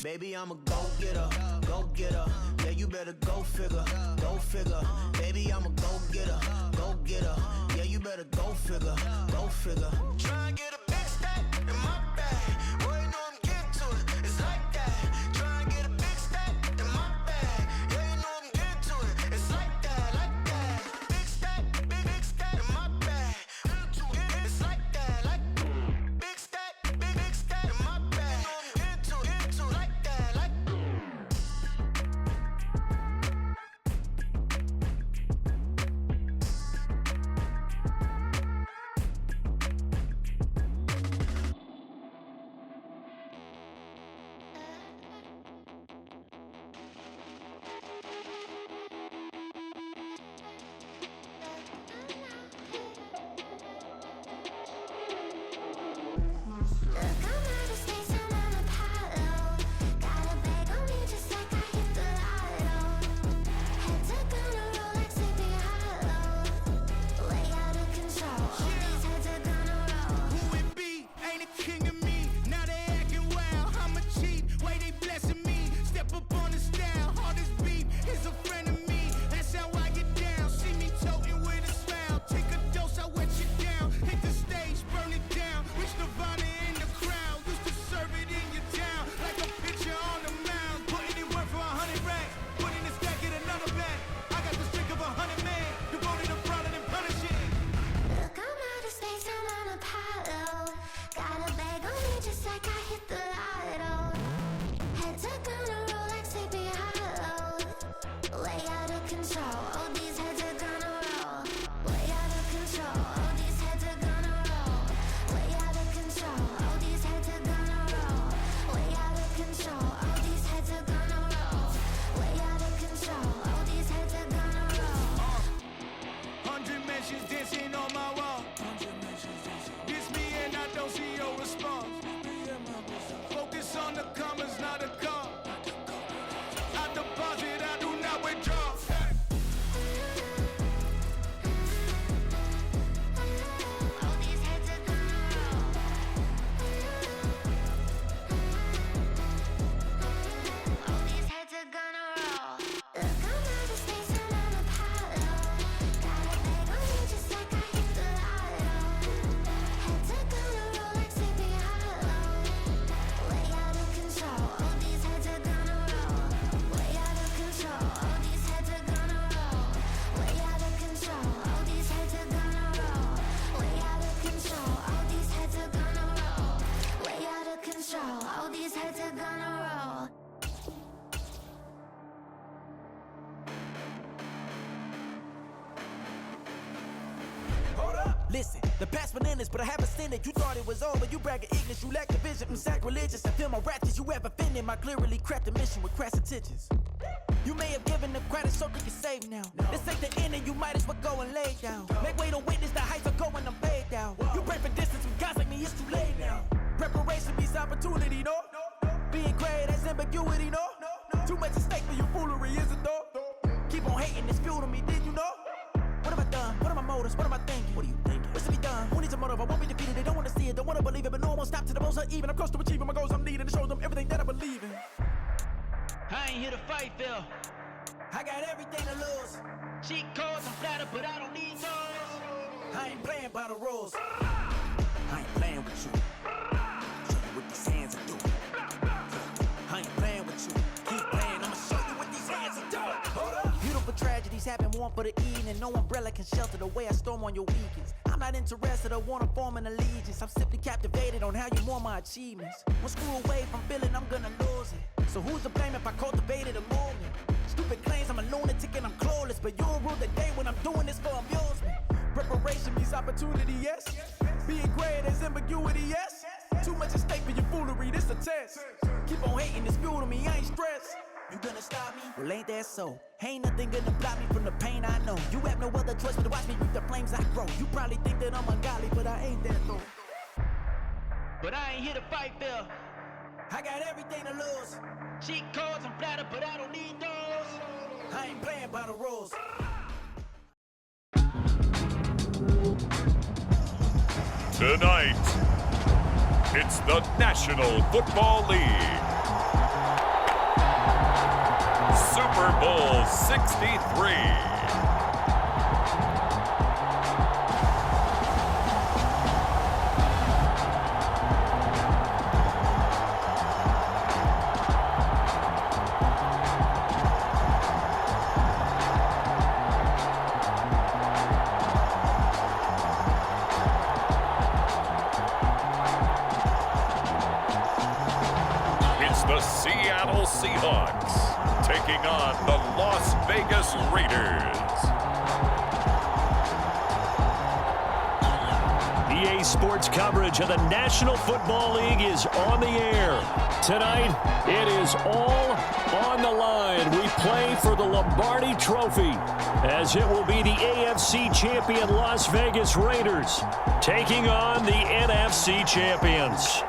Baby, I'm a go-getter, go-getter. Yeah, you better go figure, go figure. Baby, I'm a go-getter, go-getter. Yeah, you better go figure, go figure. Try and get a big stack in my bag. Boy, you know I'm getting to it. It's like that. Try and get a big stack in my bag. Yeah, you know I'm getting to it. It's like that, like that. Big stack in my bag. It's like that, like big stack in my bag. You know I'm getting to it, like that, like. Listen, the past bananas, but I haven't seen it. You thought it was over, you bragging ignorance, you lack the vision, I'm sacrilegious. I feel my raptures, you have offended my clearly crafted mission with crass intentions. You may have given them credit so they can save now. This ain't the end and you might as well go and lay down. Make way to witness the heights are going, I'm paid down. You pray for distance with guys like me, it's too late now. Preparation means opportunity, no? Being great has ambiguity, no? Too much at stake for your foolery, is it though? Keep on hating, it's fuel to me, did you know? What have I done? What are my motives? What am I thinking? What are you thinking? What's to be done? Who needs a motive? I won't be defeated. They don't want to see it, don't want to believe it, but no one won't stop to the most uneven. I'm close to achieving my goals. I'm needing to show them everything that I believe in. I ain't here to fight, Phil. I got everything to lose. Cheat codes, I'm flattered, but I don't need those. I ain't playing by the rules. I ain't playing with you. Show you what these hands are doing. I ain't playing with you. Keep playing, I'ma show you what these hands are doing. Hold up. Beautiful tragedies happen, one for the evening. No umbrella can shelter the way I storm on your weekends. I'm not interested or wanna form an allegiance. I'm simply captivated on how you want my achievements. One screw away from feeling I'm gonna lose it. So who's to blame if I cultivated a moment? Stupid claims I'm a lunatic and I'm clueless, but you'll rule the day when I'm doing this for amusement. Preparation means opportunity, yes. Being great is ambiguity, yes. Too much at stake for your foolery, this a test. Keep on hating, it's fuel to me, I ain't stressed. You gonna stop me? Well, ain't that so? Ain't nothing gonna block me from the pain I know. You have no other choice but to watch me reap the flames I grow. You probably think that I'm ungodly, but I ain't that though. But I ain't here to fight, Phil. I got everything to lose. Cheat codes, I'm flattered, but I don't need those. I ain't playing by the rules. Tonight, it's the National Football League. Super Bowl 63. The Seattle Seahawks taking on the Las Vegas Raiders. EA Sports coverage of the National Football League is on the air. Tonight, it is all on the line. We play for the Lombardi Trophy, as it will be the AFC champion Las Vegas Raiders taking on the NFC champions.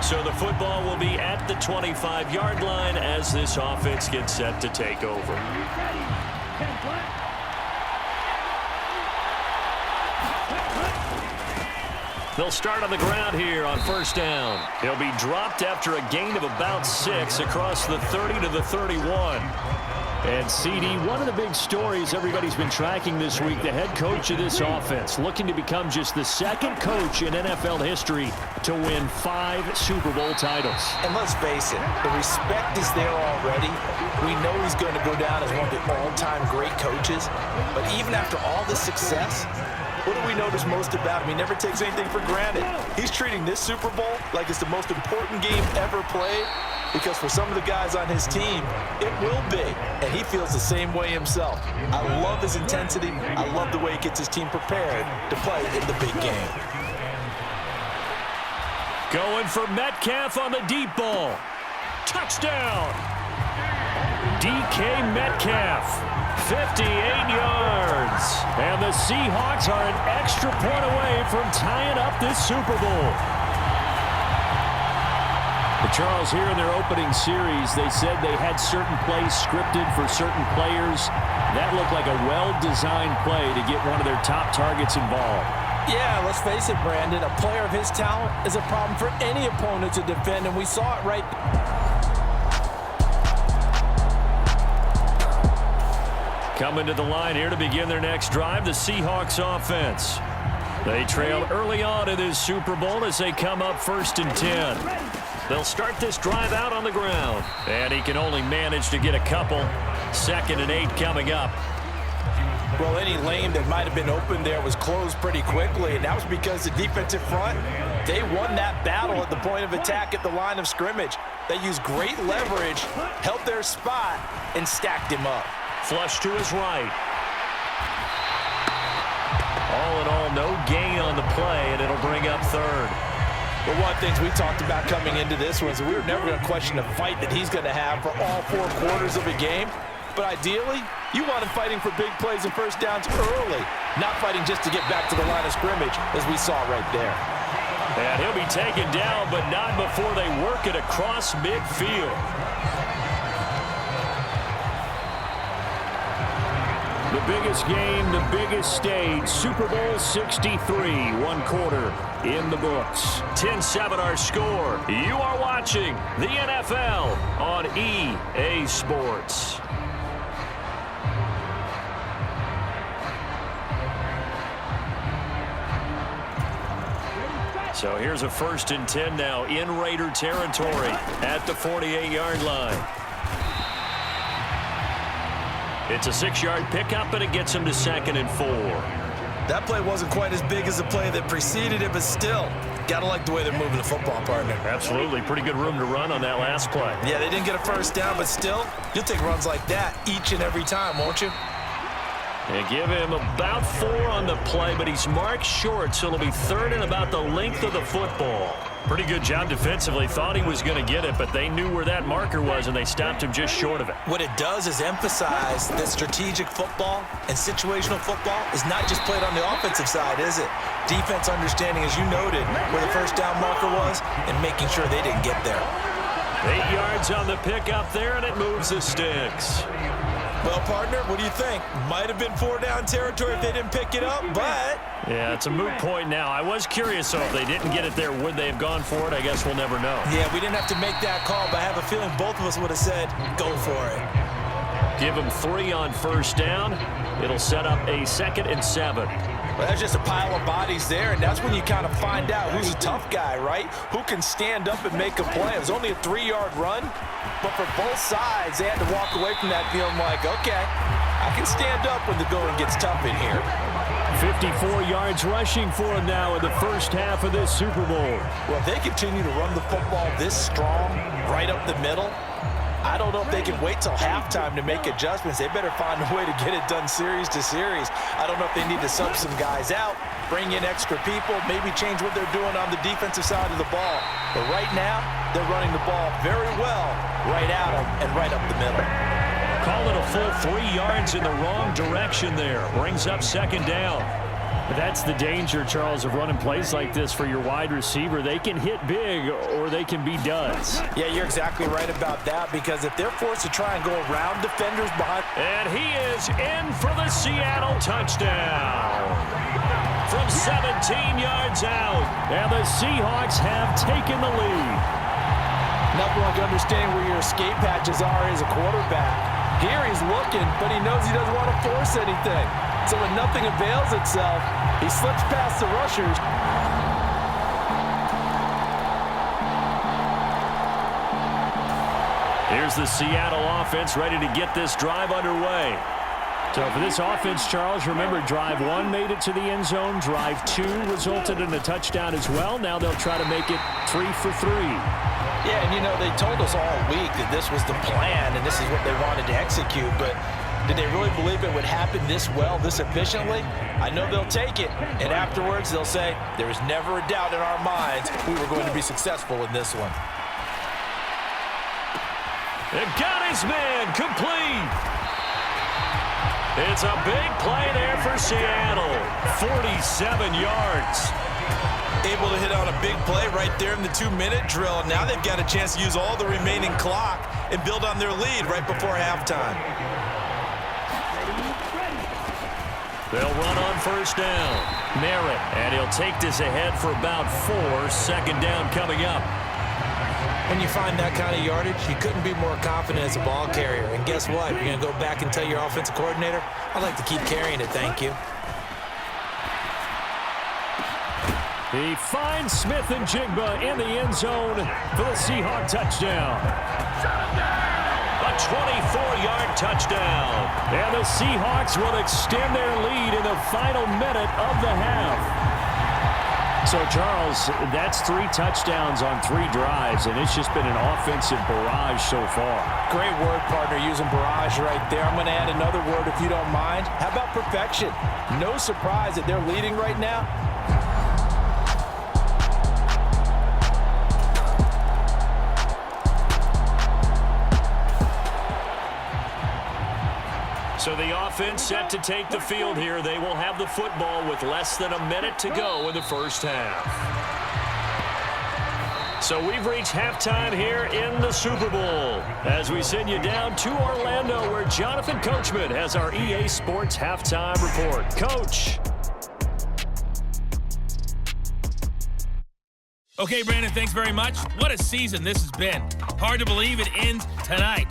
So the football will be at the 25-yard line as this offense gets set to take over. They'll start on the ground here on first down. He'll be dropped after a gain of about 6 across the 30 to the 31. And CD, one of the big stories everybody's been tracking this week, the head coach of this offense, looking to become just the second coach in NFL history to win 5 Super Bowl titles. And let's face it, the respect is there already. We know he's going to go down as one of the all-time great coaches. But even after all this success, what do we notice most about him? He never takes anything for granted. He's treating this Super Bowl like it's the most important game ever played, because for some of the guys on his team, it will be, and he feels the same way himself. I love his intensity. I love the way he gets his team prepared to play in the big game. Going for Metcalf on the deep ball. Touchdown! DK Metcalf. 58 yards. And the Seahawks are an extra point away from tying up this Super Bowl. But Charles, here in their opening series, they said they had certain plays scripted for certain players. That looked like a well-designed play to get one of their top targets involved. Yeah, let's face it, Brandon. A player of his talent is a problem for any opponent to defend, and we saw it right. Coming to the line here to begin their next drive, the Seahawks offense. They trail early on in this Super Bowl as they come up 1st and 10. They'll start this drive out on the ground, and he can only manage to get a couple. 2nd and 8 coming up. Well, any lane that might have been open there was closed pretty quickly, and that was because the defensive front, they won that battle at the point of attack at the line of scrimmage. They used great leverage, held their spot, and stacked him up. Flush to his right. All in all, no gain on the play, and it'll bring up 3rd. Well, one of the things we talked about coming into this was we were never going to question the fight that he's going to have for all 4 quarters of a game. But ideally, you want him fighting for big plays and first downs early, not fighting just to get back to the line of scrimmage, as we saw right there. And he'll be taken down, but not before they work it across midfield. The biggest game, the biggest stage, Super Bowl 63, 1 quarter in the books. 10-7 our score. You are watching the NFL on EA Sports. So here's a 1st and 10 now in Raider territory at the 48-yard line. It's a 6-yard pickup, and it gets him to 2nd and 4. That play wasn't quite as big as the play that preceded it, but still, gotta like the way they're moving the football, partner. Absolutely. Pretty good room to run on that last play. Yeah, they didn't get a 1st down, but still, you'll take runs like that each and every time, won't you? They give him about 4 on the play, but he's marked short, so it'll be 3rd and about the length of the football. Pretty good job defensively. Thought he was going to get it, but they knew where that marker was, and they stopped him just short of it. What it does is emphasize that strategic football and situational football is not just played on the offensive side, is it? Defense understanding, as you noted, where the 1st down marker was and making sure they didn't get there. 8 yards on the pickup there, and it moves the sticks. Well, partner, what do you think? Might have been 4 down territory if they didn't pick it up, but... Yeah, it's a moot point now. I was curious, so if they didn't get it there, would they have gone for it? I guess we'll never know. Yeah, we didn't have to make that call, but I have a feeling both of us would have said, go for it. Give them 3 on 1st down. It'll set up a 2nd and 7. Well, that's just a pile of bodies there, and that's when you kind of find out who's a tough guy, right? Who can stand up and make a play. It was only a 3-yard run, but for both sides, they had to walk away from that feeling like, okay, I can stand up when the going gets tough in here. 54 yards rushing for him now in the 1st half of this Super Bowl. Well, if they continue to run the football this strong, right up the middle, I don't know if they can wait till halftime to make adjustments. They better find a way to get it done series to series. I don't know if they need to sub some guys out, bring in extra people, maybe change what they're doing on the defensive side of the ball. But right now, they're running the ball very well right at them and right up the middle. Call it a full 3 yards in the wrong direction there. Brings up 2nd down. But that's the danger, Charles, of running plays like this for your wide receiver. They can hit big or they can be duds. Yeah, you're exactly right about that, because if they're forced to try and go around defenders behind... And he is in for the Seattle touchdown. From 17 yards out. And the Seahawks have taken the lead. Nothing like understanding where your escape hatches are as a quarterback. Here he's looking, but he knows he doesn't want to force anything. So when nothing avails itself, he slips past the rushers. Here's the Seattle offense ready to get this drive underway. So for this offense, Charles, remember, drive 1 made it to the end zone. Drive 2 resulted in a touchdown as well. Now they'll try to make it 3 for 3. Yeah, and you know, they told us all week that this was the plan and this is what they wanted to execute, but did they really believe it would happen this well, this efficiently? I know they'll take it, and afterwards they'll say, there was never a doubt in our minds we were going to be successful in this one. They've got his man complete. It's a big play there for Seattle. 47 yards. Able to hit on a big play right there in the 2-minute drill. And now they've got a chance to use all the remaining clock and build on their lead right before halftime. They'll run on 1st down. Merritt, and he'll take this ahead for about 4. 2nd down coming up. When you find that kind of yardage, you couldn't be more confident as a ball carrier. And guess what? You're going to go back and tell your offensive coordinator, I'd like to keep carrying it, thank you. He finds Smith and Jigba in the end zone for the Seahawk touchdown. A 24-yard touchdown. And the Seahawks will extend their lead in the final minute of the half. So, Charles, that's 3 touchdowns on 3 drives, and it's just been an offensive barrage so far. Great word, partner, using barrage right there. I'm going to add another word if you don't mind. How about perfection? No surprise that they're leading right now. So the offense set to take the field here. They will have the football with less than a minute to go in the 1st half. So we've reached halftime here in the Super Bowl as we send you down to Orlando where Jonathan Coachman has our EA Sports halftime report. Coach. Okay, Brandon, thanks very much. What a season this has been. Hard to believe it ends tonight.